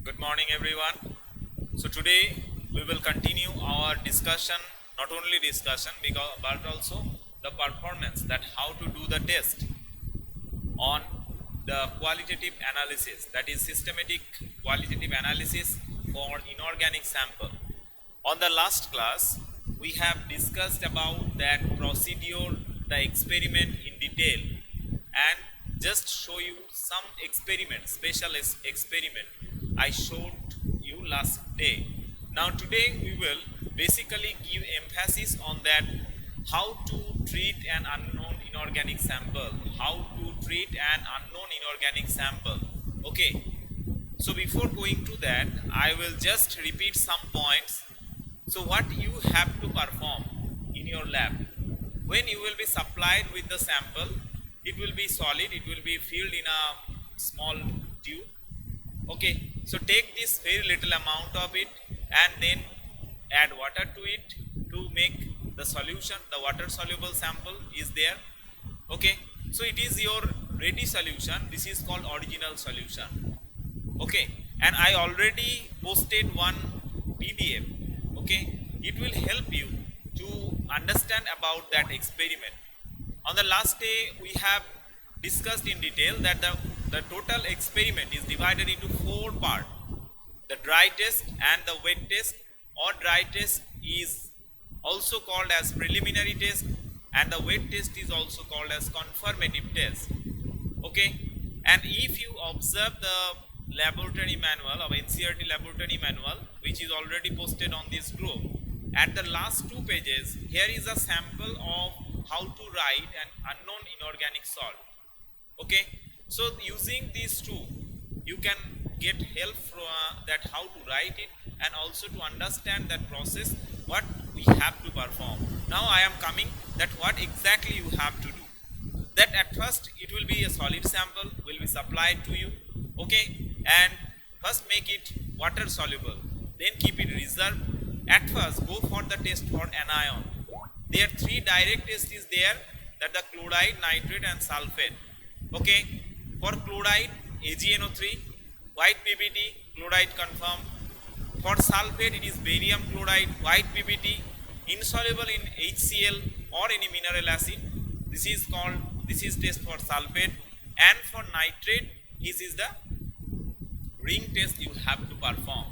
Good morning, everyone. So today we will continue our discussion, not only discussion, but also the performance, that how to do the test on the qualitative analysis, that is systematic qualitative analysis for inorganic sample. On the last class, we have discussed about that procedure, the experiment in detail, and just show you some experiment, experiment I showed you last day. Now today we will basically give emphasis on that how to treat an unknown inorganic sample, how to treat an unknown inorganic sample. Okay, so before going to that, I will just repeat some points. So what you have to perform in your lab, when you will be supplied with the sample, it will be solid, it will be filled in a small tube. Okay, so take this very little amount of it and then add water to it to make the solution. The water soluble sample is there. Okay, so it is your ready solution. This is called original solution. Okay, and I already posted one PDF. Okay, it will help you to understand about that experiment. On the last day we have discussed in detail that the total experiment is divided into 4 parts: the dry test and the wet test, or dry test is also called as preliminary test, and the wet test is also called as confirmative test. Okay, and if you observe the laboratory manual of NCERT laboratory manual, which is already posted on this group, at the last 2 pages here is a sample of how to write an unknown inorganic salt. Okay, so using these two you can get help from that how to write it, and also to understand that process what we have to perform. Now I am coming that what exactly you have to do. That at first it will be a solid sample will be supplied to you. Okay, and first make it water soluble, then keep it reserved. At first go for the test for anion. There are 3 direct tests is there, that the chloride, nitrate and sulfate. Okay, for chloride AgNO3, white PBT, chloride confirmed. For sulfate it is barium chloride, white PBT, insoluble in HCl or any mineral acid. This is test for sulfate. And for nitrate, this is the ring test you have to perform.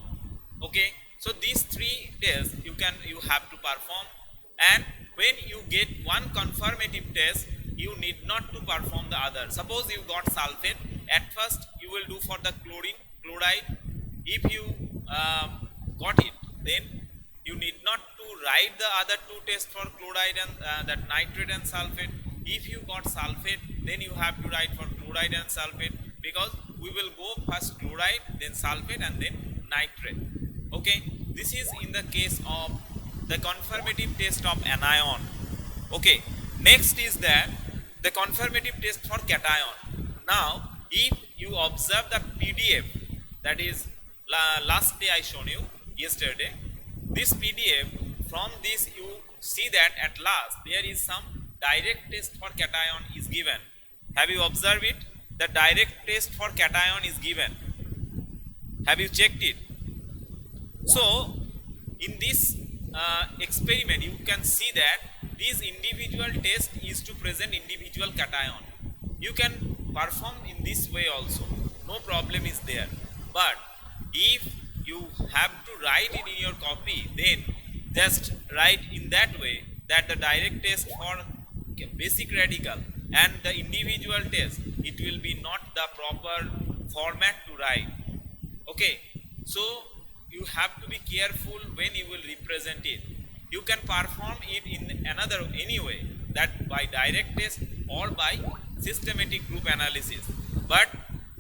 Okay, so these 3 tests you have to perform, and when you get one confirmative test, you need not to perform the other. Suppose you got sulfate, at first you will do for the chloride. If you got it, then you need not to write the other 2 tests for chloride and that nitrate and sulfate. If you got sulfate, then you have to write for chloride and sulfate, because we will go first chloride, then sulfate and then nitrate. Okay, this is in the case of the confirmative test of anion. Okay, next is that the confirmative test for cation. Now if you observe the PDF, that is last day I shown you yesterday, this PDF, from this you see that at last there is some direct test for cation is given. Have you observed it? The direct test for cation is given. Have you checked it? So in this experiment you can see that this individual test is to present individual cation. You can perform in this way also, no problem is there. But if you have to write it in your copy, then just write in that way, that the direct test for basic radical and the individual test, it will be not the proper format to write. Okay, so you have to be careful when you will represent it. You can perform it in another any way, that by direct test or by systematic group analysis, but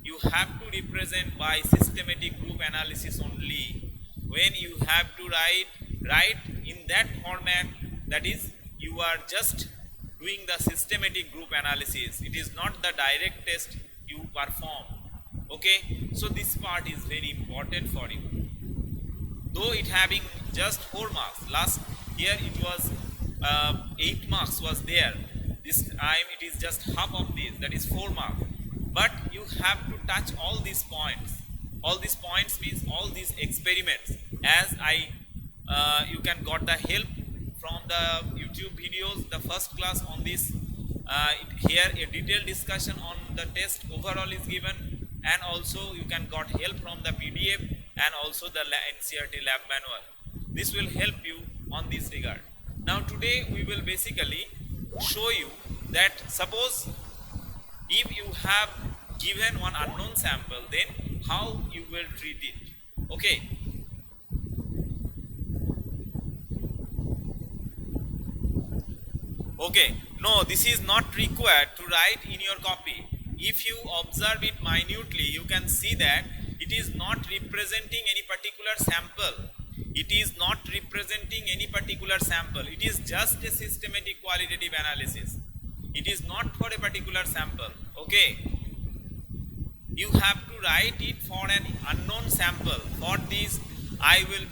you have to represent by systematic group analysis only. When you have to write in that format, that is you are just doing the systematic group analysis, it is not the direct test you perform. Okay, so this part is very important for you. Though it having just 4 marks, last year it was 8 marks was there, this time it is just half of this, that is 4 marks. But you have to touch all these points. all these points means all these experiments, as you can got the help from the YouTube videos, the first class on this. Here a detailed discussion on the test overall is given, and also you can got help from the PDF and also the NCERT lab manual. This will help you on this regard. Now today we will basically show you that suppose if you have given one unknown sample, then how you will treat it. Okay. Okay, no, this is not required to write in your copy. If you observe it minutely, you can see that it is not representing any particular sample. It is not representing any particular sample. It is just a systematic qualitative analysis. It is not for a particular sample. Okay. You have to write it for an unknown sample. For this, I will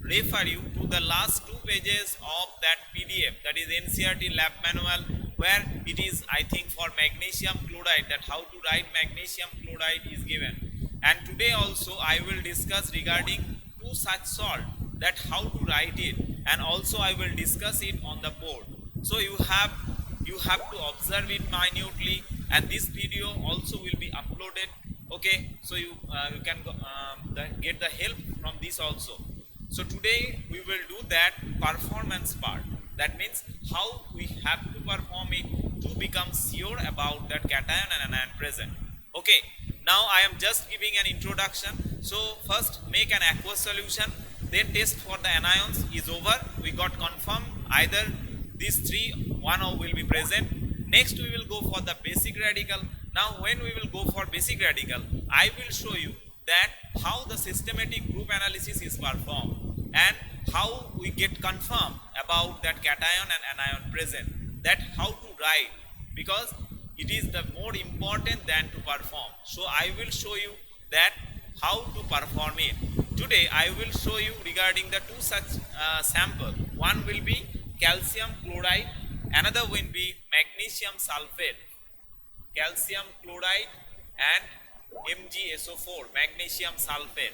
refer you to the last 2 pages of that PDF, that is NCERT lab manual, where it is, I think, for magnesium chloride, that how to write magnesium chloride is given. And today also I will discuss regarding 2 such salt, that how to write it, and also I will discuss it on the board. So you have to observe it minutely, and this video also will be uploaded. Okay, so you can get the help from this also. So today we will do that performance part. That means how we have to perform it to become sure about that cation and anion present. Okay, now I am just giving an introduction. So first make an aqueous solution, then test for the anions is over. We got confirmed either these 3, one will be present. Next we will go for the basic radical. Now when we will go for basic radical, I will show you that how the systematic group analysis is performed and how we get confirmed about that cation and anion present, that how to write, because it is the more important than to perform. So I will show you that how to perform it. Today I will show you regarding the 2 such sample. One will be calcium chloride, another will be magnesium sulfate. Calcium chloride and MgSO4, magnesium sulfate.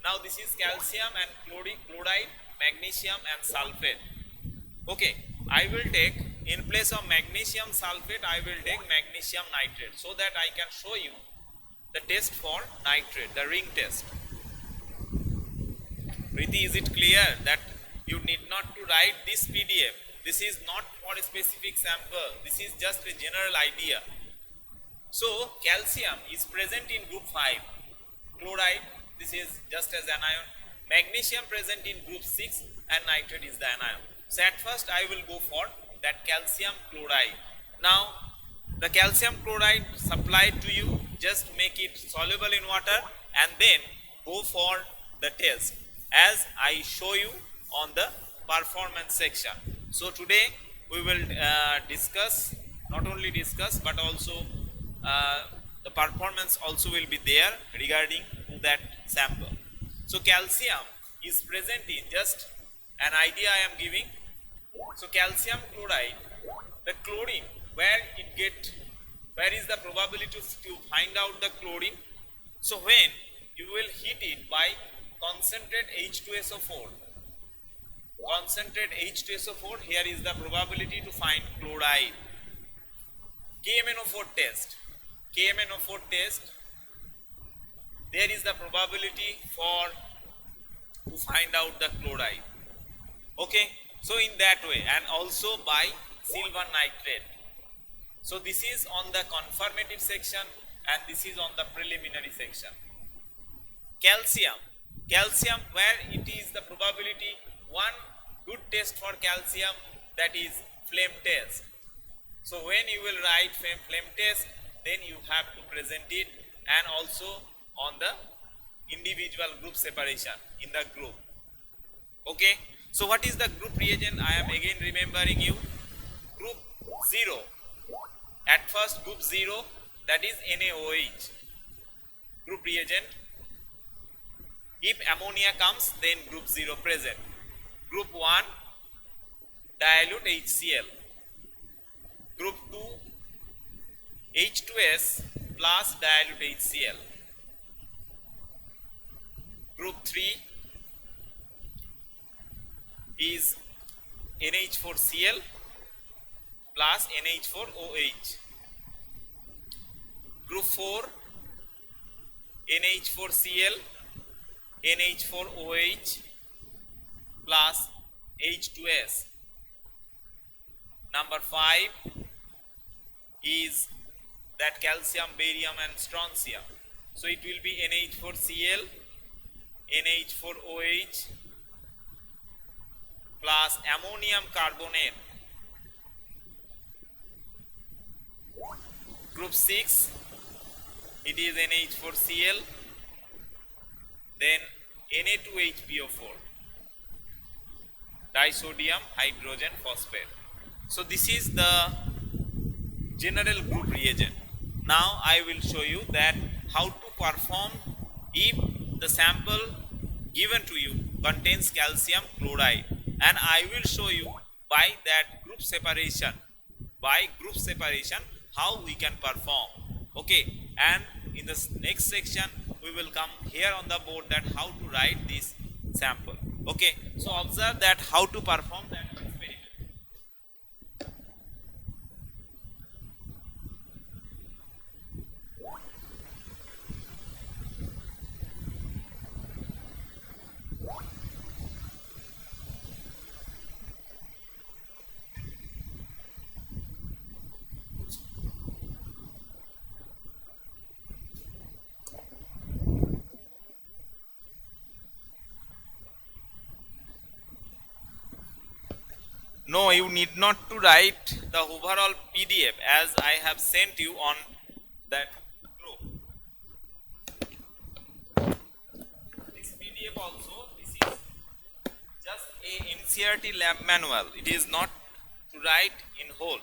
Now this is calcium and chloride, magnesium and sulfate. Okay, I will take, in place of magnesium sulfate, I will take magnesium nitrate, so that I can show you the test for nitrate, the ring test. Preeti, is it clear that you need not to write this PDF? This is not for a specific sample. This is just a general idea. So calcium is present in group 5, chloride, this is just as anion, magnesium present in group 6, and nitrate is the anion. So at first I will go for that calcium chloride. Now the calcium chloride supplied to you, just make it soluble in water and then go for the test, as I show you on the performance section. So today we will discuss, not only discuss but also the performance also will be there regarding to that sample. So calcium is present in, just an idea I am giving. So calcium chloride, the chlorine, where is the probability to find out the chlorine? So when you will heat it by concentrate H2SO4, concentrate H2SO4, here is the probability to find chloride. KMNO4 test, KMNO4 test, there is the probability to find out the chloride. Okay, so in that way, and also by silver nitrate. So this is on the confirmative section and this is on the preliminary section. Calcium, where it is the probability, one good test for calcium, that is flame test. So when you will write flame test, then you have to present it, and also on the individual group separation in the group. Okay, so what is the group reagent? I am again remembering you. Group 0. At first group 0, that is NaOH. Group reagent. If ammonia comes, then group 0 present. Group 1, dilute HCl. Group 2, H2S plus dilute HCl. NH4Cl plus NH4OH. Group 4 NH4Cl NH4OH plus H2S. Number 5 is that calcium, barium and strontium. So it will be NH4Cl NH4OH plus ammonium carbonate. Group 6, it is NH4Cl, then Na2HPO4, disodium hydrogen phosphate. So this is the general group reagent. Now I will show you that how to perform if the sample given to you contains calcium chloride, and I will show you by group separation how we can perform. Okay, and in the next section we will come here on the board that how to write this sample. Okay, so observe that how to perform that experiment. No, you need not to write the overall PDF as I have sent you on that group. This PDF also, this is just a NCERT lab manual. It is not to write in whole.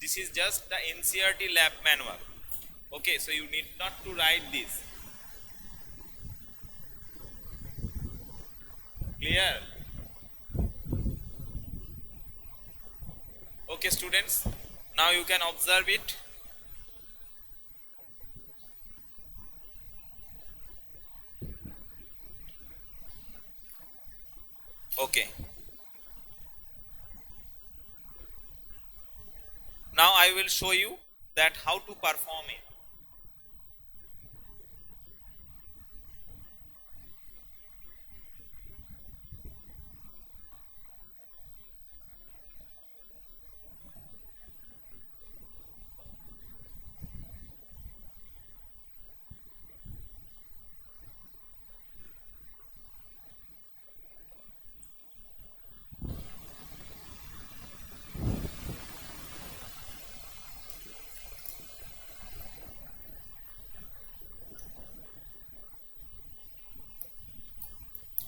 This is just the NCERT lab manual. Okay, so you need not to write this. Clear? Okay students, now you can observe it. Okay. Now I will show you that how to perform it.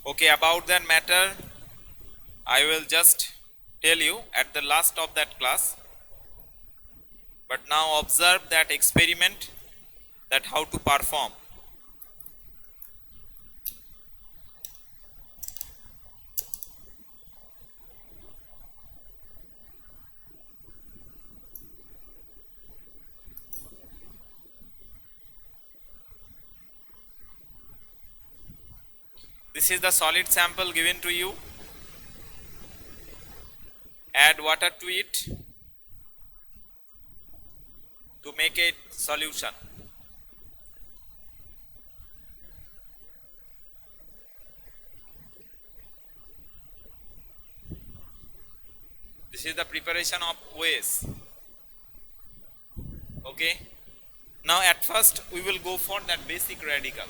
Okay, about that matter, I will just tell you at the last of that class. But now observe that experiment, that how to perform. This is the solid sample given to you. Add water to it to make a solution. This is the preparation of OS. Okay. Now at first we will go for that basic radical.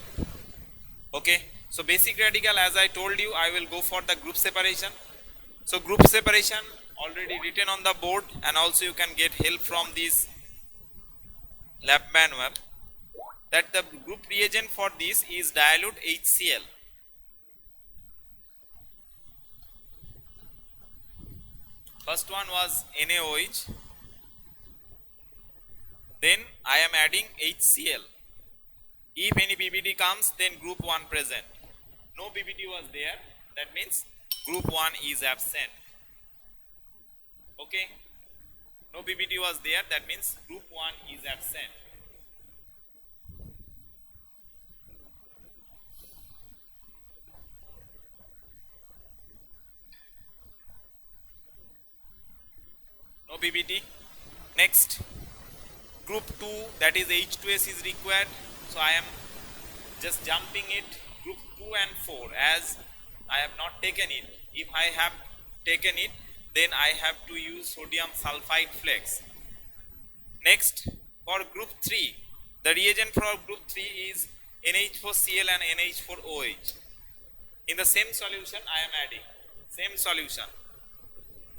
Okay. So basic radical, as I told you, I will go for the group separation. So group separation already written on the board, and also you can get help from this lab manual. That the group reagent for this is dilute HCl. First one was NaOH. Then I am adding HCl. If any PBT comes, then group 1 present. No PBT was there, that means group 1 is absent. Okay. No PBT was there, that means group 1 is absent. PBT. Next, group 2, that is H2S is required. So I am just jumping it, group 2 and 4, as I have not taken it. If I have taken it, then I have to use sodium sulfide flakes. Next, for group 3, the reagent for group 3 is NH4Cl and NH4OH. In the same solution, I am adding same solution,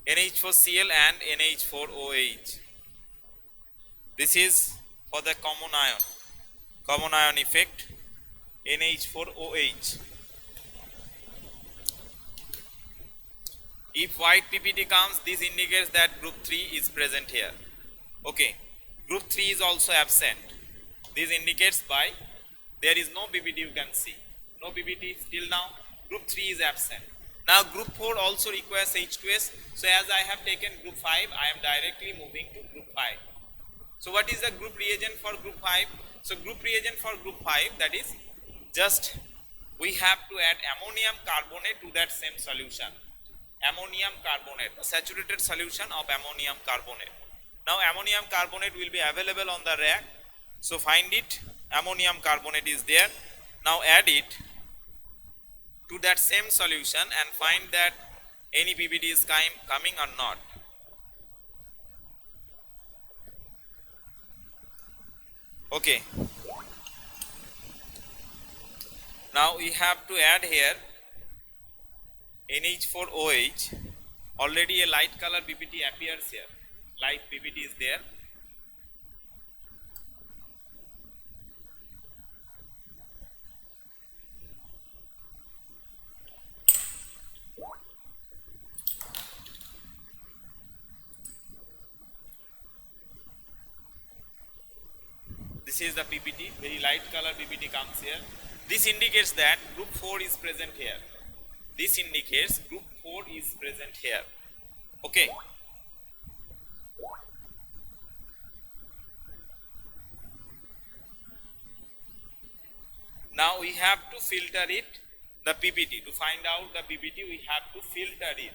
NH4Cl and NH4OH. This is for the common ion effect, NH4OH. If white PPT comes, this indicates that group 3 is present here. Okay, group 3 is also absent. This indicates by there is no PPT, you can see. No PPT till now. Group 3 is absent. Now group 4 also requires H2S. So as I have taken group 5, I am directly moving to group 5. So what is the group reagent for group 5? So group reagent for group 5, that is just we have to add ammonium carbonate to that same solution. Ammonium carbonate, the saturated solution of ammonium carbonate. Now ammonium carbonate will be available on the rack. So find it, ammonium carbonate is there. Now add it to that same solution and find that any PBT is coming or not. Okay. Now we have to add here NH4OH. Already a light color PPT appears here. Light PPT is there. This is the PPT, very light color PPT comes here. This indicates that group 4 is present here. This indicates group 4 is present here. Okay. Now we have to filter it, the PPT. To find out the PPT, we have to filter it.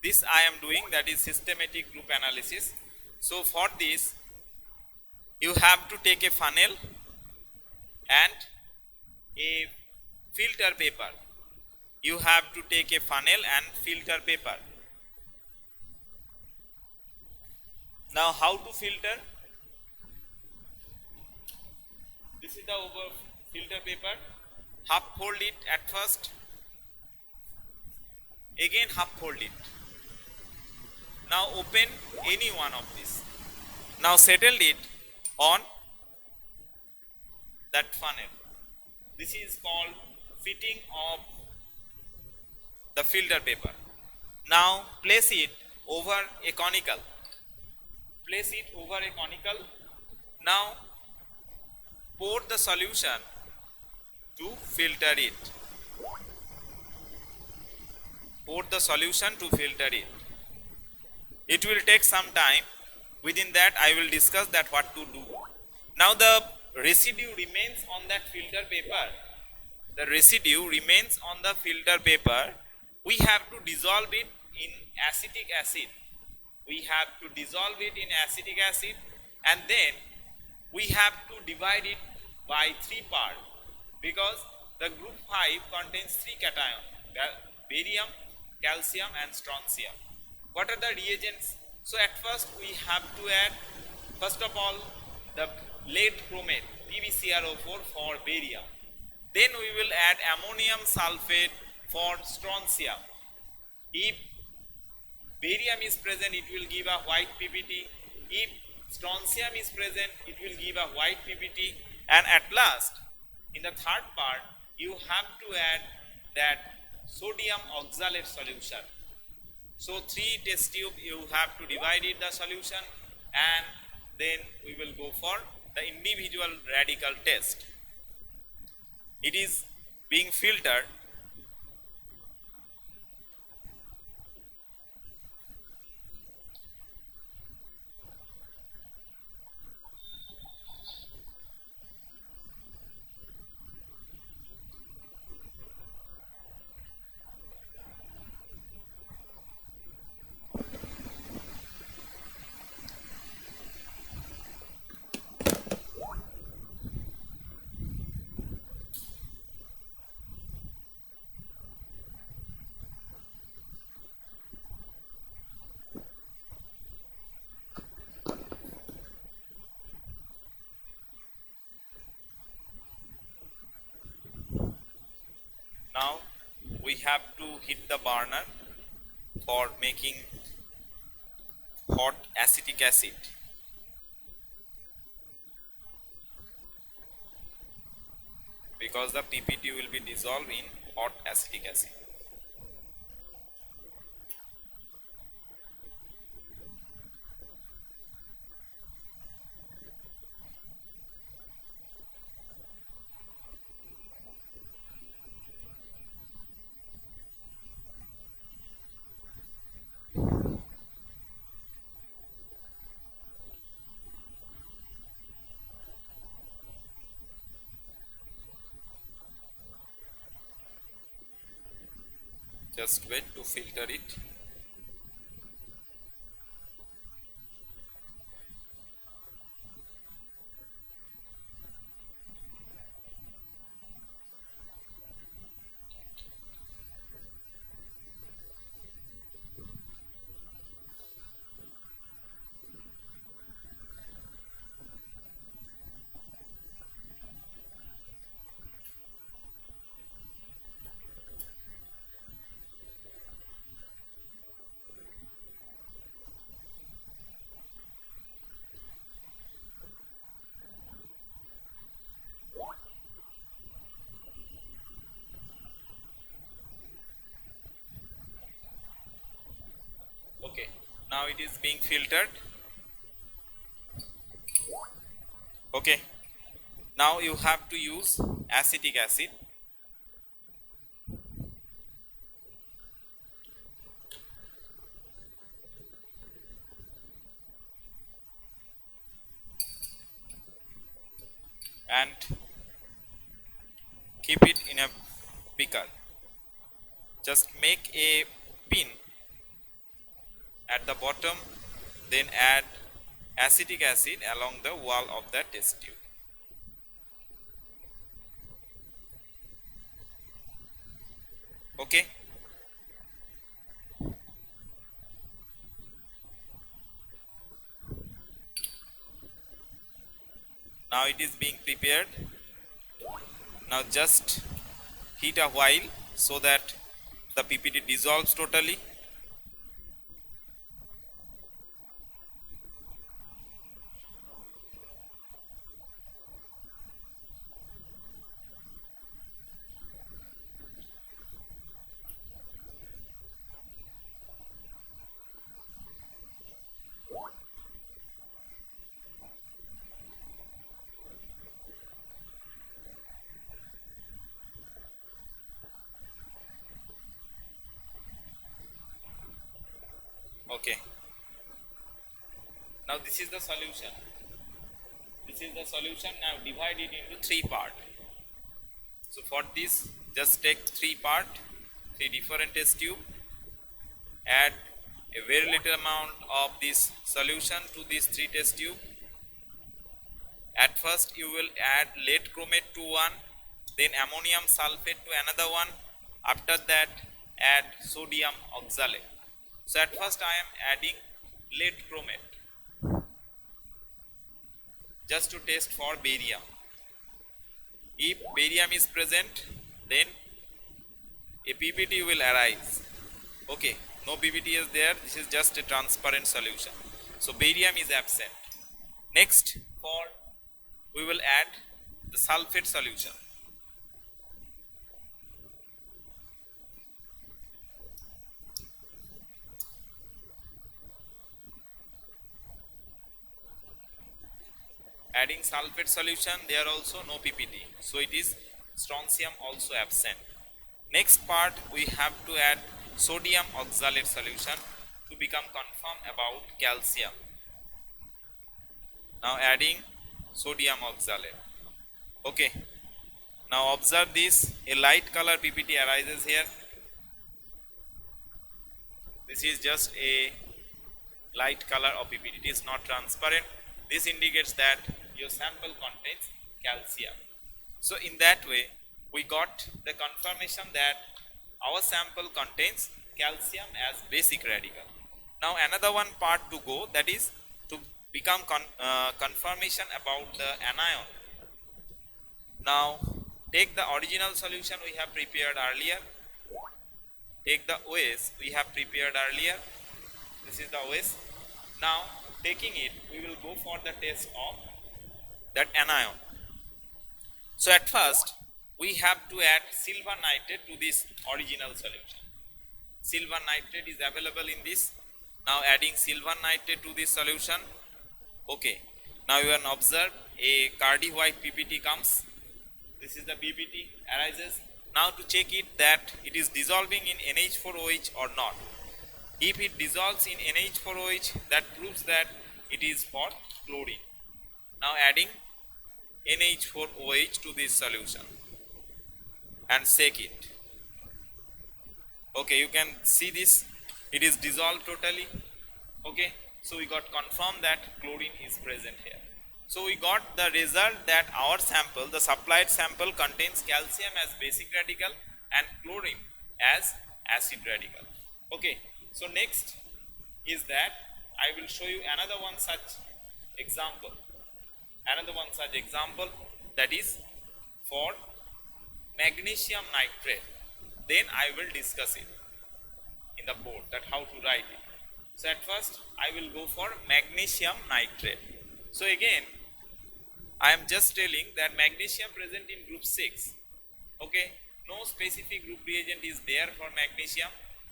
This I am doing, that is systematic group analysis. So for this, you have to take a funnel and a filter paper. You have to take a funnel and filter paper. Now how to filter? This is the over filter paper. Half fold it at first. Again half fold it. Now open any one of these. Now settle it on that funnel. This is called fitting of the filter paper. Now place it over a conical. Place it over a conical. Now pour the solution to filter it. Pour the solution to filter it. It will take some time. Within that I will discuss that what to do. Now the residue remains on that filter paper. The residue remains on the filter paper. We have to dissolve it in acetic acid. We have to dissolve it in acetic acid, and then we have to divide it by 3 parts, because the group 5 contains 3 cations, barium, calcium and strontium. What are the reagents? So at first we have to add, first of all, the lead chromate, PbCrO4 for barium. Then we will add ammonium sulfate for strontium. If barium is present, it will give a white PPT. If strontium is present, it will give a white PPT. And at last, in the third part, you have to add that sodium oxalate solution. So 3 test tube, you have to divide it the solution, and then we will go for the individual radical test. It is being filtered. Now we have to heat the burner for making hot acetic acid. Because the PPT will be dissolved in hot acetic acid. Just wait to filter it. Okay, now it is being filtered. Okay, now you have to use acetic acid. And keep it in a beaker. Just make a pin at the bottom, then add acetic acid along the wall of the test tube. Okay, now it is being prepared. Now just heat a while so that the PPT dissolves totally. Okay, now this is the solution. This is the solution. Now divide it into three parts. So for this, just take three different test tube, add a very little amount of this solution to these three test tube. At first you will add lead chromate to one, then ammonium sulfate to another one. After that add sodium oxalate. So at first I am adding lead chromate just to test for barium. If barium is present, then a PPT will arise. Okay, no PPT is there, this is just a transparent solution. So barium is absent. Next, we will add the sulfate solution. Adding sulfate solution, there also no PPT, so it is strontium also absent. Next part, we have to add sodium oxalate solution to become confirmed about calcium. Now adding sodium oxalate. Okay, now observe this, a light color PPT arises here. This is just a light color of PPT, it is not transparent. This indicates that your sample contains calcium. So in that way we got the confirmation that our sample contains calcium as basic radical. Now another one part to go, that is to become confirmation about the anion. Now Take the original solution we have prepared earlier. Take the OS we have prepared earlier. This is the OS. Now taking it, we will go for the test of that anion. So at first we have to add silver nitrate to this original solution. Silver nitrate is available in this. Now adding silver nitrate to this solution. Okay, now you can observe a Cardi white PPT comes. This is the PPT arises. Now to check it that it is dissolving in NH4OH or not. If it dissolves in NH4OH, that proves that it is for chlorine. Now adding NH4OH to this solution and shake it. Okay, you can see this, it is dissolved totally. Okay, so we got confirmed that chlorine is present here. So we got the result that our sample, the supplied sample, contains calcium as basic radical and chlorine as acid radical. Okay, so next is that I will show you another one such example. That is for magnesium nitrate. Then I will discuss it in the board that how to write it. So at first I will go for magnesium nitrate. So again I am just telling that magnesium present in group 6. Okay, no specific group reagent is there for magnesium.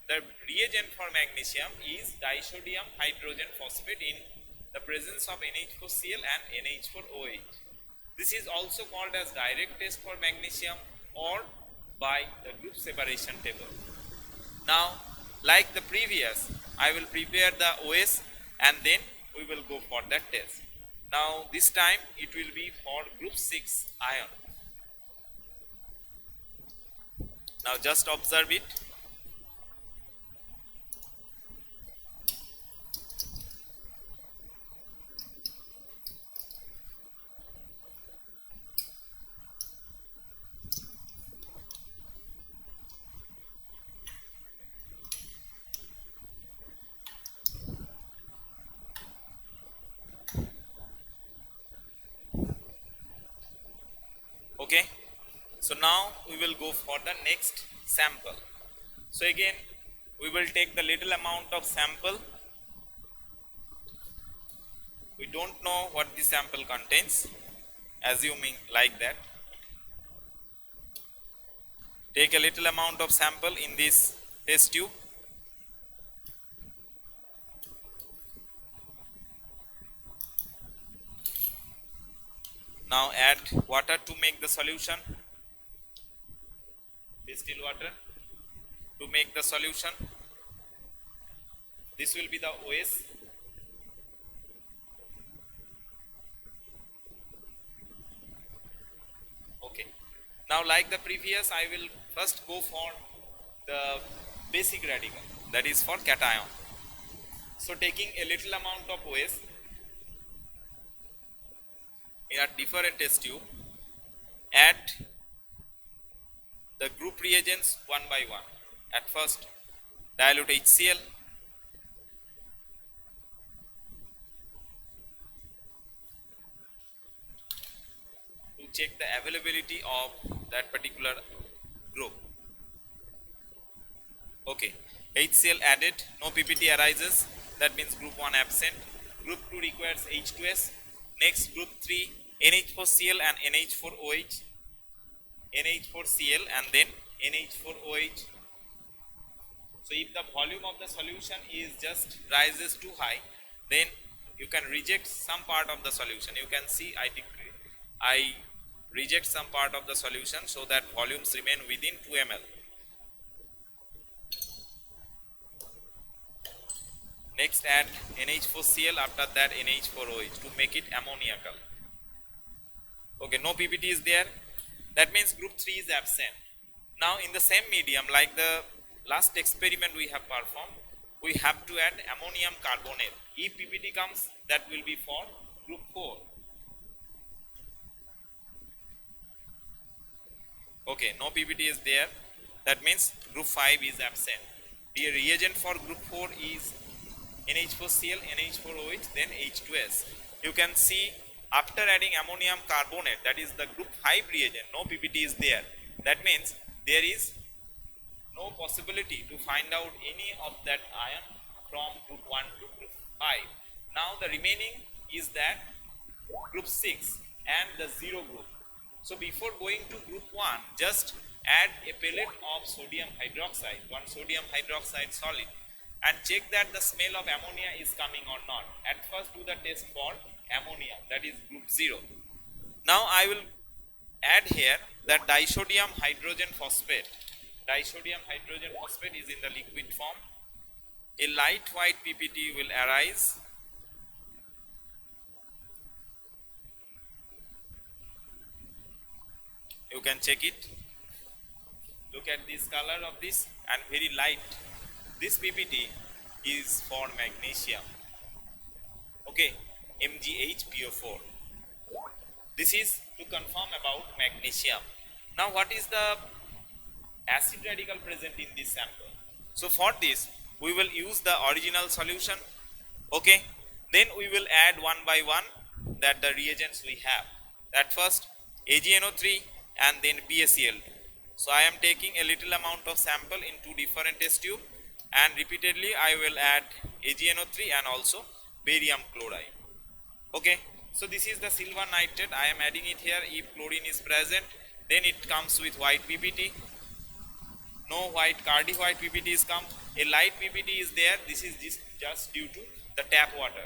The reagent for magnesium is disodium hydrogen phosphate in the presence of NH4Cl and NH4OH. This is also called as direct test for magnesium or by the group separation table. Now like the previous, I will prepare the OS and then we will go for that test. Now this time it will be for group 6 ion. Now just observe it. Okay, so now we will go for the next sample. So again we will take the little amount of sample. We don't know what the sample contains, assuming like that. Take a little amount of sample in this test tube. Now add water to make the solution, distilled water to make the solution. This will be the OS. Okay, now like the previous, I will first go for the basic radical, that is for cation. So taking a little amount of OS in a different test tube, add the group reagents one by one. At first dilute HCl, to check the availability of that particular group. Okay, HCl added, no PPT arises, that means group 1 absent. Group 2 requires H2S. Next group 3 NH4Cl and NH4OH, NH4Cl and then NH4OH. So if the volume of the solution is just rises too high, then you can reject some part of the solution. You can see I reject some part of the solution so that volumes remain within 2 ml. Next add NH4Cl, after that NH4OH to make it ammoniacal. Okay, no PPT is there, that means group 3 is absent. Now in the same medium, like the last experiment we have performed, we have to add ammonium carbonate. If PPT comes, that will be for group 4. Okay, no PPT is there, that means group 5 is absent. The reagent for group 4 is NH4Cl, NH4OH, then H2S. You can see After adding ammonium carbonate, that is the group 5 reagent, no PPT is there. That means there is no possibility to find out any of that ion from group 1 to group 5. Now the remaining is that group 6 and the 0 group. So before going to group 1, just add a pellet of sodium hydroxide, one sodium hydroxide solid, and check that the smell of ammonia is coming or not. At first do the test for ammonia, that is group 0. Now I will add here that disodium hydrogen phosphate. Disodium hydrogen phosphate is in the liquid form. A light white PPT will arise. You can check it. Look at this color of this and very light. This PPT is for magnesium. Okay, MgHPO4. This is to confirm about magnesium. Now what is the acid radical present in this sample? So for this we will use the original solution. Okay, then we will add one by one that the reagents we have. At first AgNO3 and then BaCl2. So I am taking a little amount of sample in two different test tube, and repeatedly I will add AgNO3 and also barium chloride. Okay, so this is the silver nitrate. I am adding it here. If chlorine is present, then it comes with white PPT. No white, Cardi white PPT is come. A light PPT is there. This is just due to the tap water.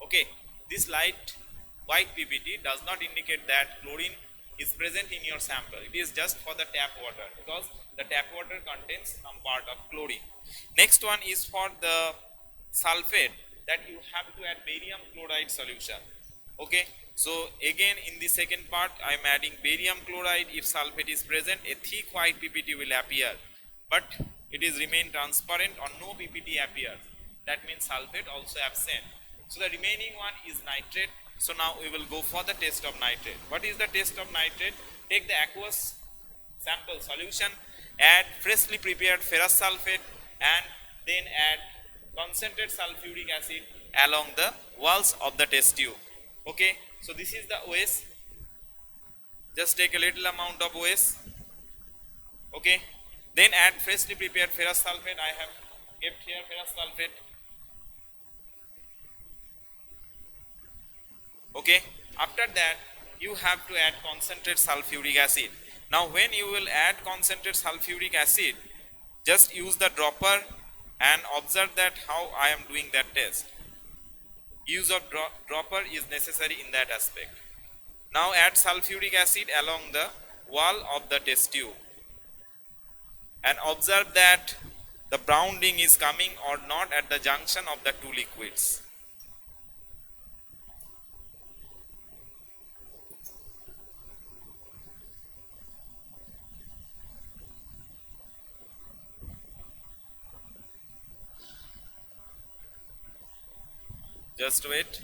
Okay, this light white PPT does not indicate that chlorine is present in your sample. It is just for the tap water, because the tap water contains some part of chlorine. Next one is for the sulfate, that you have to add barium chloride solution. Okay, so again in the second part I am adding barium chloride. If sulfate is present, a thick white PPT will appear, but it is remain transparent or no PPT appears. That means sulfate also absent. So the remaining one is nitrate. So now we will go for the test of nitrate. What is the test of nitrate? Take the aqueous sample solution, add freshly prepared ferrous sulfate, and then add concentrated sulfuric acid along the walls of the test tube. Okay, so this is the OS. Just take a little amount of OS. Okay, then add freshly prepared ferrous sulfate. I have kept here ferrous sulfate. Okay, after that you have to add concentrated sulfuric acid. Now when you will add concentrated sulfuric acid, just use the dropper and observe that how I am doing that test. Use of dropper is necessary in that aspect. Now add sulfuric acid along the wall of the test tube and observe that the brown ring is coming or not at the junction of the two liquids. Just wait.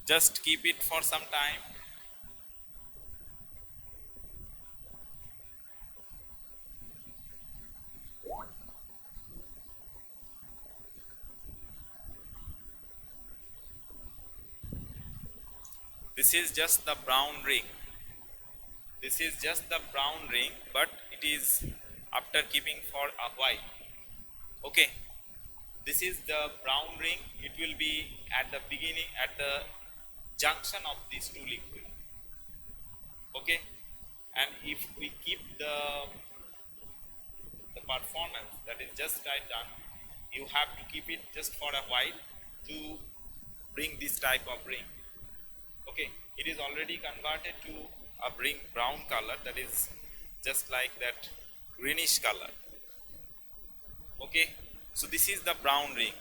Just keep it for some time. This is just the brown ring. This is just the brown ring, but it is after keeping for a while. Okay, this is the brown ring. It will be at the beginning, at the junction of these two liquids. Okay, and if we keep the performance, that is just right done, you have to keep it just for a while to bring this type of ring. Okay, it is already converted to a brown color, that is just like that greenish color. Okay, so this is the brown ring.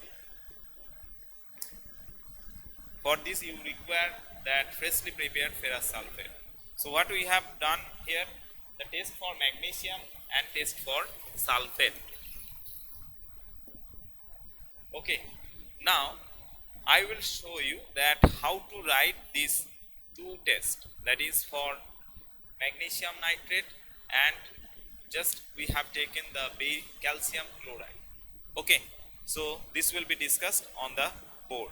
For this you require that freshly prepared ferrous sulfate. So what we have done here, the test for magnesium and test for sulfate. Okay, now I will show you that how to write these two tests, that is for magnesium nitrate and just we have taken the calcium chloride. Okay, so this will be discussed on the board.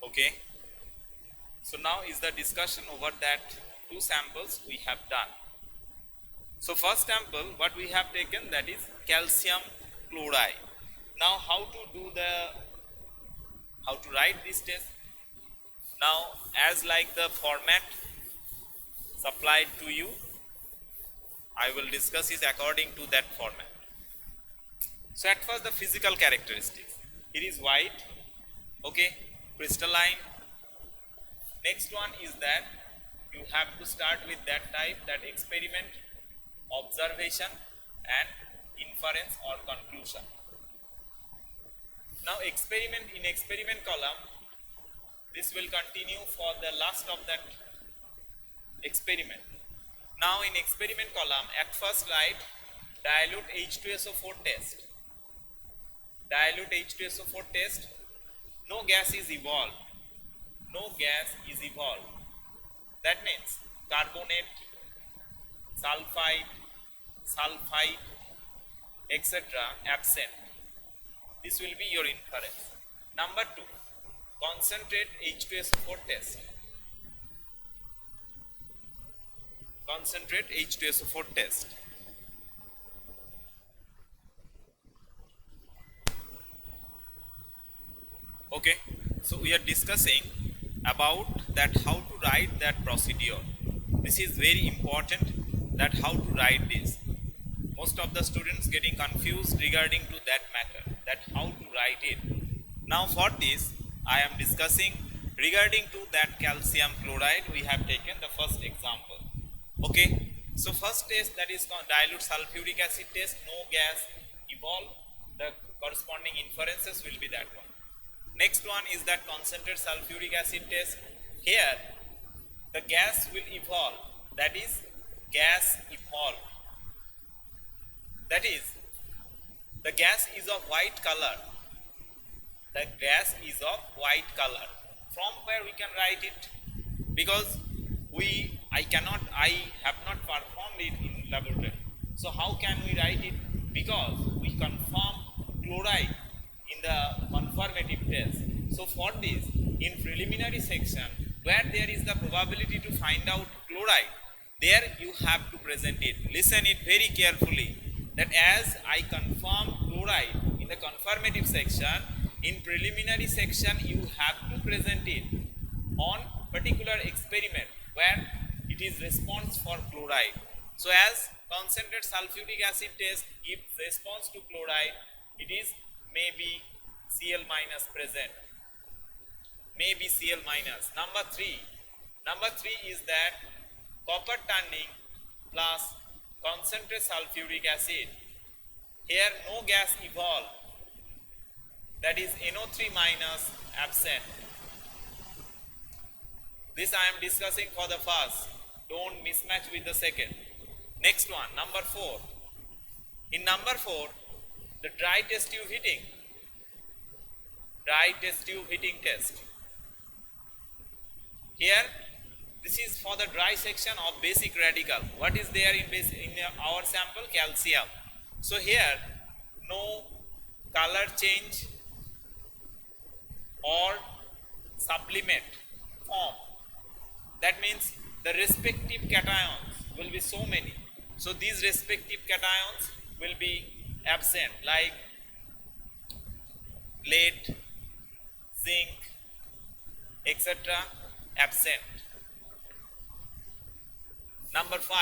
Okay, so now is the discussion over that two samples we have done. So first sample what we have taken, that is calcium chloride. Now how to write this test? Now as like the format supplied to you, I will discuss it according to that format. So at first the physical characteristics, it is white, okay, crystalline. Next one is that you have to start with that type, that experiment, observation and inference or conclusion. Now in experiment column, this will continue for the last of that experiment. Now in experiment column, at first write dilute H2SO4 test. Dilute H2SO4 test, no gas is evolved. No gas is evolved. That means carbonate, sulfide, etc. absent. This will be your inference. Number 2, concentrate H2SO4 test. Concentrate H2SO4 test. Okay, so we are discussing about that how to write that procedure. This is very important, that how to write this. Most of the students getting confused regarding to that matter, that how to write it. Now for this I am discussing regarding to that calcium chloride. We have taken the first example. Okay, so first test, that is dilute sulfuric acid test, no gas evolve. The corresponding inferences will be that one. Next one is that concentrated sulfuric acid test. Here the gas will evolve, that is gas evolve. That is, the gas is of white color. The gas is of white color. From where we can write it? Because I have not performed it in laboratory. So how can we write it? Because we confirm chloride in the confirmative test. So for this, in preliminary section, where there is the probability to find out chloride, there you have to present it. Listen it very carefully, that as I confirm chloride in the confirmative section, in preliminary section you have to present it on particular experiment where it is response for chloride. So as concentrated sulfuric acid test gives response to chloride, it is maybe Cl minus present, maybe Cl minus. Number 3 is that copper turning plus concentrated sulfuric acid. Here no gas evolve, that is NO3 minus absent. This I am discussing for the first, don't mismatch with the second. Next one, number 4. In number 4, the dry test tube heating. Dry test tube heating test. Here, this is for the dry section of basic radical. What is there in our sample? Calcium. So here, no color change or supplement form. That means the respective cations will be so many. So these respective cations will be absent, like lead, zinc, etc. absent. Number 5,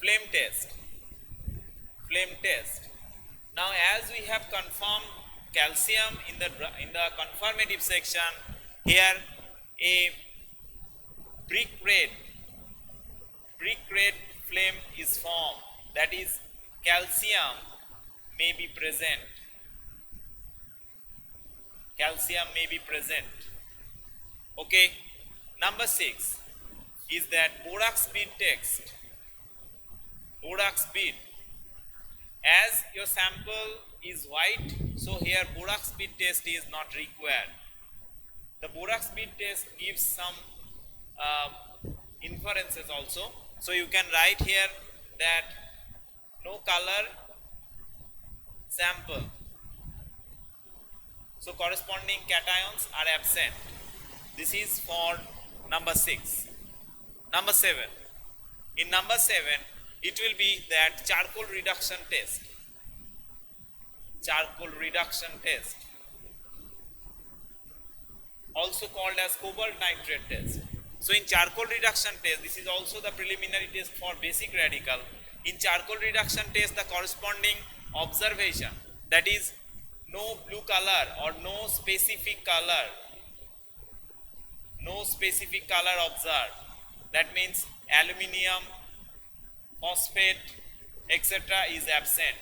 flame test. Flame test. Now, as we have confirmed calcium in the conformative section, here a brick red flame is formed. That is, calcium may be present. Calcium may be present. Okay. Number 6 is that borax bead test. Borax bead. As your sample is white, so here borax bead test is not required. The borax bead test gives some inferences also. So you can write here that no color sample. So corresponding cations are absent. This is for number 6. Number 7. In number 7, it will be that charcoal reduction test. Charcoal reduction test, also called as cobalt nitrate test. So in charcoal reduction test, this is also the preliminary test for basic radical. In charcoal reduction test, the corresponding observation, that is no blue color or no specific color observed. That means aluminium, phosphate, etc. is absent.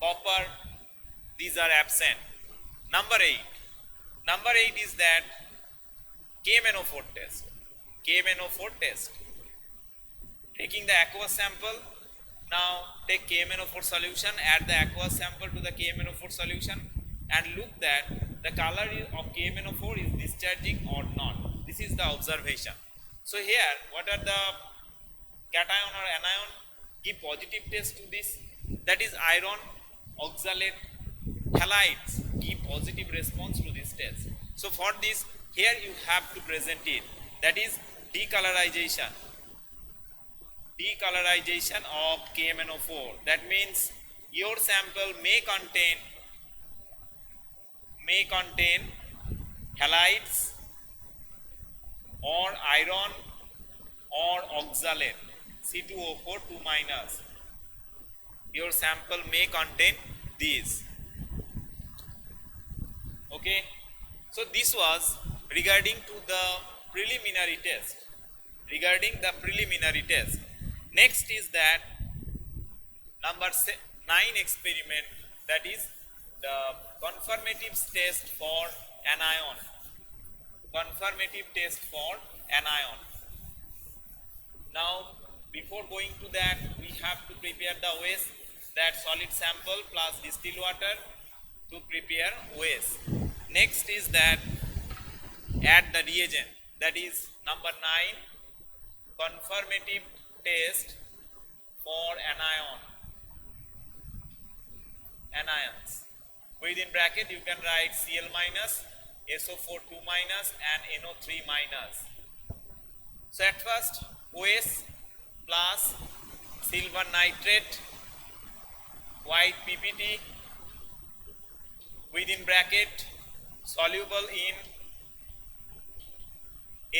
Copper, these are absent. Number 8. Number 8 is that KMnO4 test. KMnO4 test. Taking the aqueous sample, now take KMnO4 solution, add the aqueous sample to the KMnO4 solution and look that the color of KMnO4 is discharging or not. This is the observation. So here, what are the cation or anion? Give positive test to this. That is iron, oxalate, halides. Give positive response to this test. So for this, here you have to present it. That is decolorization. Decolorization of KMnO4. That means your sample may contain halides or iron or oxalate, C2O4 2 minus. Your sample may contain these. Okay. So this was regarding to the preliminary test. Next is that number 9 experiment, that is the conformative test for anion. Conformative test for anion. Now, before going to that, we have to prepare the OS, that solid sample plus distilled water to prepare OS. Next is that add the reagent, that is number 9, conformative test for anions. Within bracket you can write Cl minus, SO4 2 minus and NO3 minus. So at first OS plus silver nitrate, white PPT, within bracket soluble in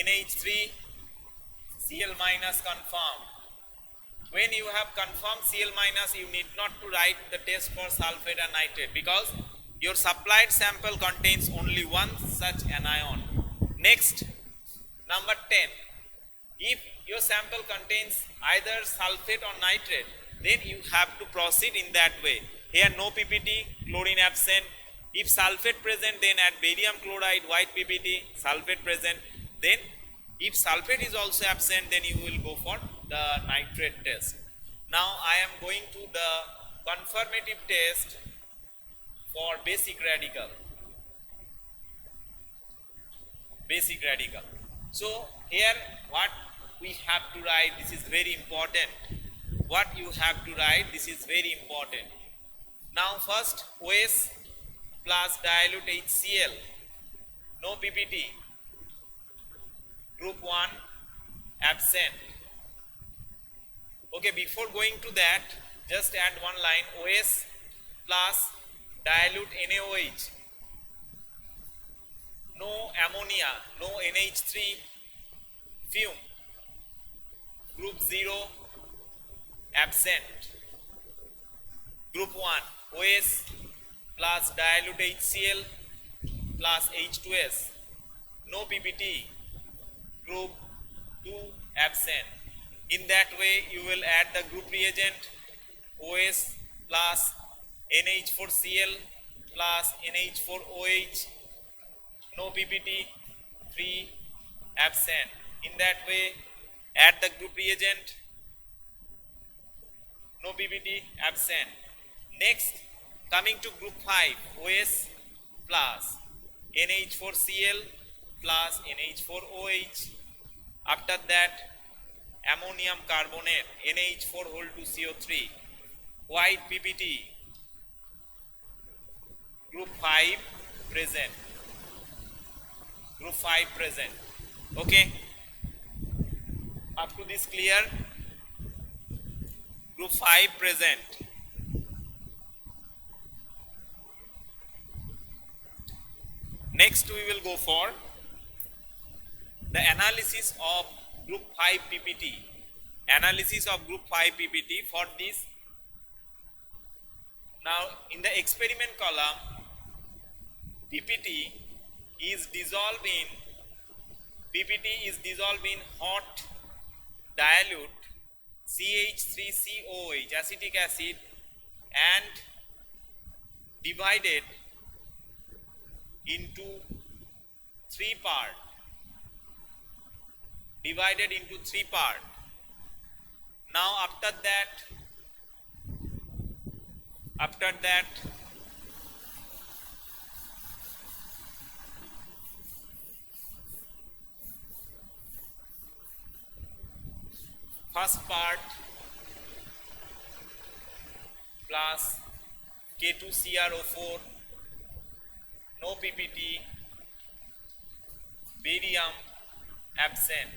NH3, Cl minus confirmed. When you have confirmed Cl minus, you need not to write the test for sulfate and nitrate, because your supplied sample contains only one such anion. Next, number 10. If your sample contains either sulfate or nitrate, then you have to proceed in that way. Here no PPT, chlorine absent. If sulfate present, then add barium chloride, white PPT, sulfate present. Then if sulfate is also absent, then you will go for the nitrate test. Now I am going to the conformative test for basic radical. So here what we have to write, this is very important. What you have to write, this is very important. Now first, OS plus dilute HCl, no PPT, group 1 absent. Okay, before going to that, just add one line, OS plus dilute NaOH, no ammonia, no NH3 fume, group 0 absent. Group 1, OS plus dilute HCl plus H2S, no PPT, group 2 absent. In that way you will add the group reagent, OS plus NH4Cl plus NH4OH, no PPT, 3 absent. In that way add the group reagent, no PPT, absent. Next, coming to group 5, OS plus NH4Cl plus NH4OH. After that, ammonium carbonate, NH4CO3, white PPT, group 5 present. Group 5 present. Okay. Up to this clear? Group 5 present. Next we will go for the analysis of group 5 PPT. Analysis of group 5 PPT. For this, now in the experiment column, PPT is dissolved in hot dilute CH3COOH, acetic acid, and divided into 3 parts. Now after that first part plus K2CrO4, no PPT, barium absent,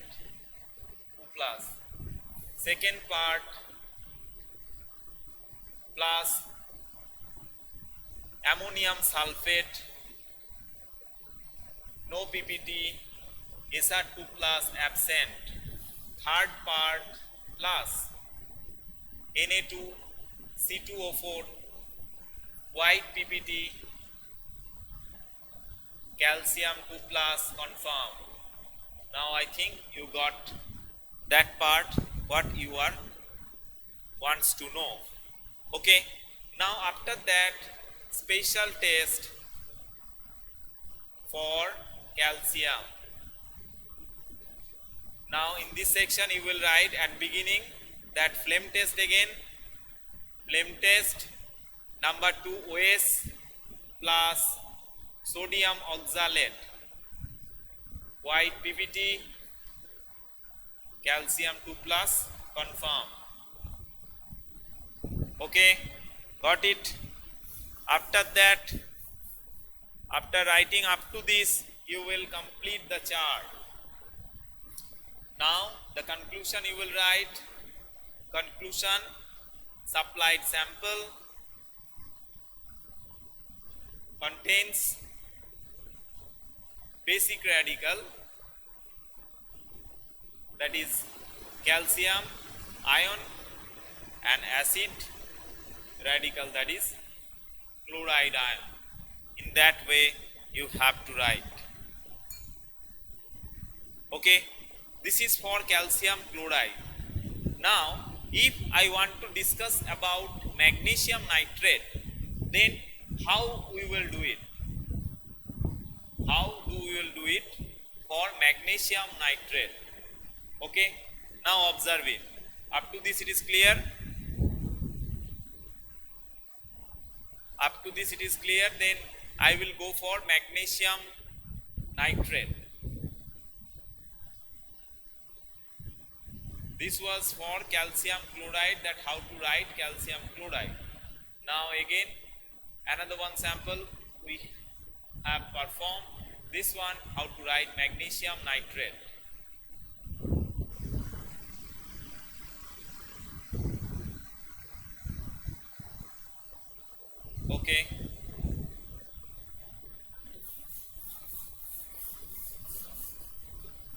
2 plus. Second part plus ammonium sulfate, no PPT, Sr2 plus absent. Third part plus Na2C2O4, white PPT, calcium 2 plus confirmed. Now I think you got that part, what you are wants to know. Okay. Now after that, special test for calcium. Now in this section you will write at beginning that flame test again. Flame test number 2, OS plus sodium oxalate, white PPT, calcium 2 plus, confirm. Okay, got it? After that, after writing up to this, you will complete the chart. Now the conclusion you will write. Conclusion: supplied sample contains basic radical, that is calcium ion, and acid radical, that is chloride ion. In that way you have to write. Okay, this is for calcium chloride. Now if I want to discuss about magnesium nitrate, then how we will do it? How do we will do it for magnesium nitrate? Okay, now observe it. Up to this it is clear? Up to this it is clear. Then I will go for magnesium nitrate. This was for calcium chloride, that how to write calcium chloride. Now again another one sample we have performed. This one how to write magnesium nitrate. Okay.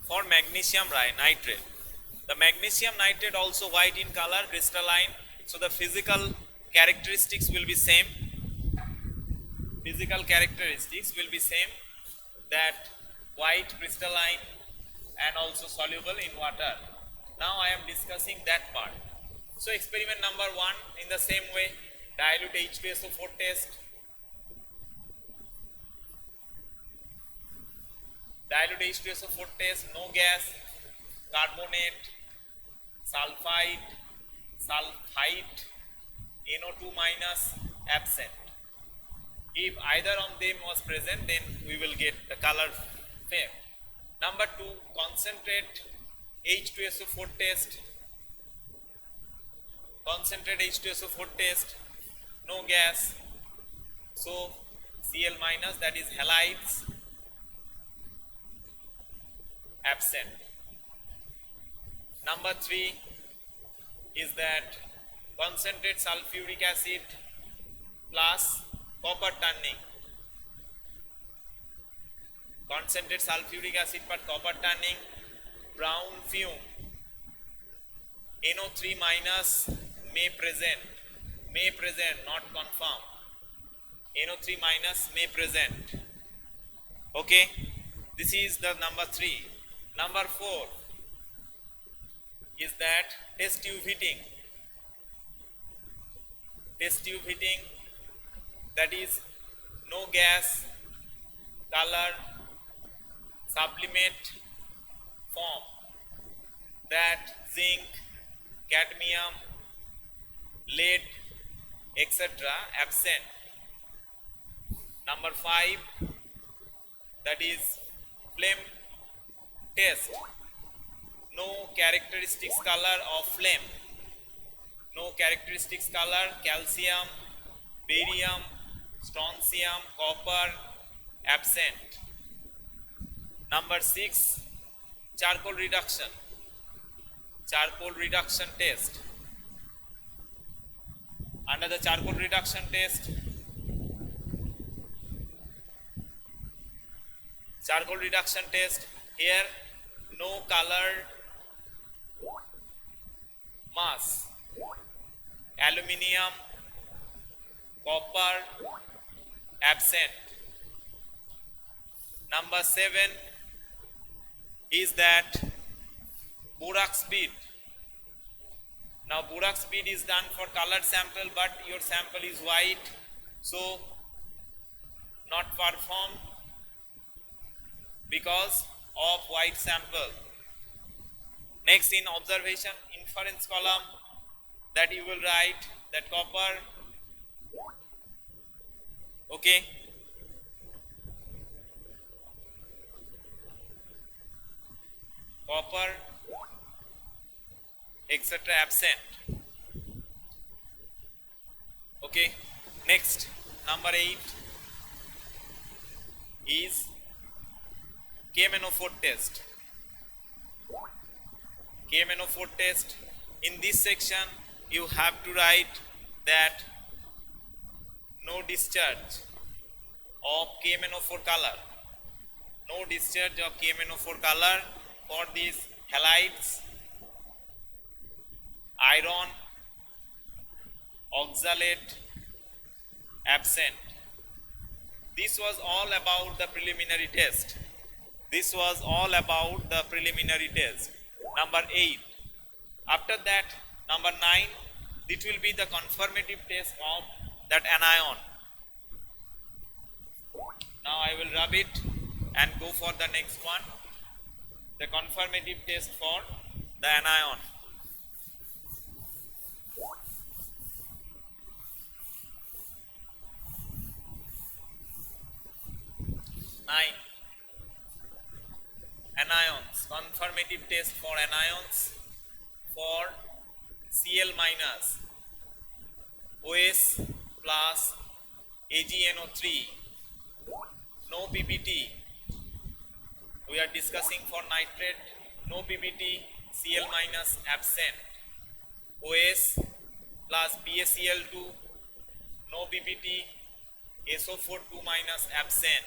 For magnesium nitrate. The magnesium nitrate also white in color, crystalline. So the physical characteristics will be same. Physical characteristics will be same, that white, crystalline and also soluble in water. Now I am discussing that part. So experiment number 1 in the same way, dilute H2SO4 test. Dilute H2SO4 test, no gas, carbonate, sulfide, NO2 minus, absent. If either of them was present, then we will get the color fame. Number 2, concentrate H2SO4 test. Concentrate H2SO4 test, no gas, so Cl minus, that is halides, absent. Number 3 is that concentrate sulfuric acid plus copper turning. Concentrate sulfuric acid but copper turning, brown fume, NO3 minus may present, not confirm. NO3 minus may present. Okay, this is the number 3. Number 4 is that test tube heating. Test tube heating, that is no gas, color, sublimate form, that zinc, cadmium, lead, etc. absent. Number 5, that is flame test, no characteristics color of flame, no characteristics color, calcium, barium, strontium, copper, absent. Number 6, charcoal reduction. Charcoal reduction test. Under the charcoal reduction test, here no color, mass, aluminium, copper, absent. Number 7 is that borax bead. Now borax bead is done for colored sample, but your sample is white, so not performed because of white sample. Next, in observation inference column, that you will write that copper. Okay, copper, etc. absent. Okay, next, number 8 is KMNO4 test. KMNO4 test, in this section you have to write that no discharge of KMNO4 color, no discharge of KMNO4 color for these halides, iron, oxalate, absent. This was all about the preliminary test. Number 8. After that, number 9, it will be the confirmative test of that anion. Now I will rub it and go for the next one, the confirmative test for the anion. 9. Anions. Conformative test for anions for Cl minus OS plus AgNO3. No PBT. We are discussing for nitrate. No PBT. Cl minus absent. OS plus BaCl2. No PBT. SO4 2 minus absent.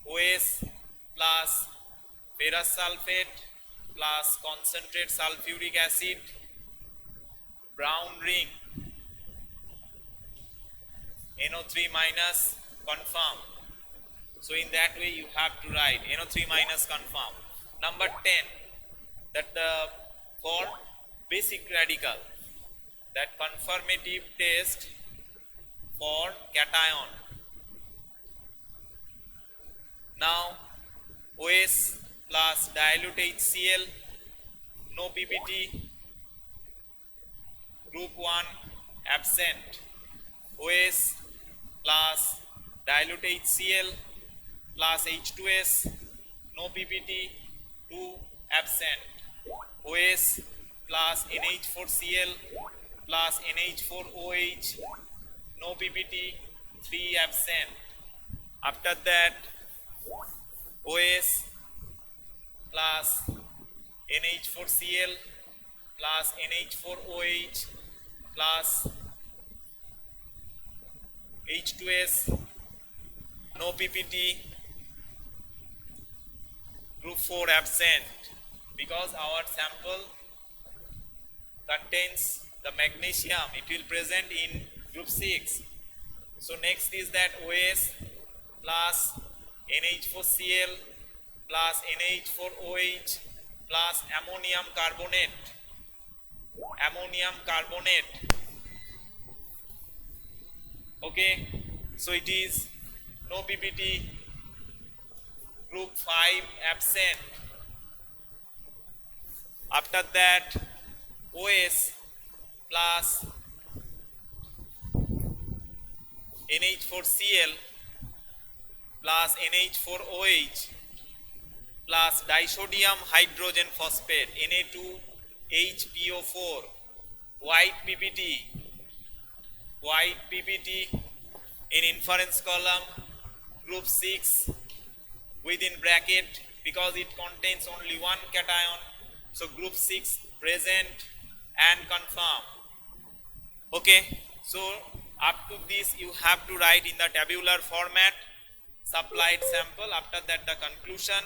OS plus ferrous sulfate plus concentrate sulfuric acid, brown ring, NO3 minus, confirm. So in that way you have to write NO3 minus, confirm. Number 10, that for basic radical, that conformative test for cation. Now OS plus dilute HCl, no PBT, group 1 absent. OS plus dilute HCl plus H2S, no PBT, 2 absent. OS plus NH4Cl plus NH4OH, no PBT, 3 absent. After that, OS plus NH4Cl plus NH4OH plus H2S, no PPT, group 4 absent, because our sample contains the magnesium, it will present in group 6. So next is that OS plus NH4Cl plus NH4OH plus ammonium carbonate. Okay, so it is no PPT, group 5 absent. After that, OS plus NH4Cl plus NH4OH plus disodium hydrogen phosphate, Na2HPO4, white PPT in inference column, group 6 within bracket, because it contains only one cation, so group 6 present and confirm. Okay, so up to this you have to write in the tabular format, supplied sample. After that, the conclusion.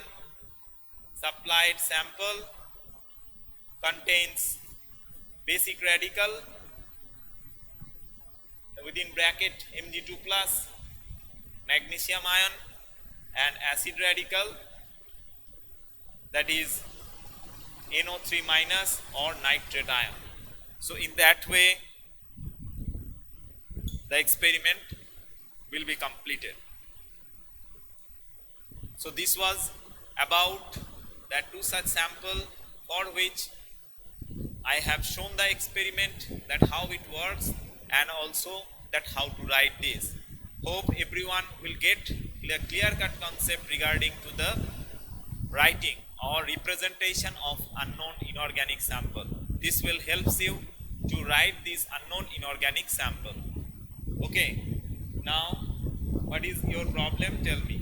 Supplied sample contains basic radical within bracket Mg2 plus, magnesium ion, and acid radical, that is NO3 minus or nitrate ion. So in that way the experiment will be completed. So this was about that two such sample for which I have shown the experiment, that how it works, and also that how to write this. Hope everyone will get a clear-cut concept regarding to the writing or representation of unknown inorganic sample. This will help you to write this unknown inorganic sample. Okay, now what is your problem? Tell me.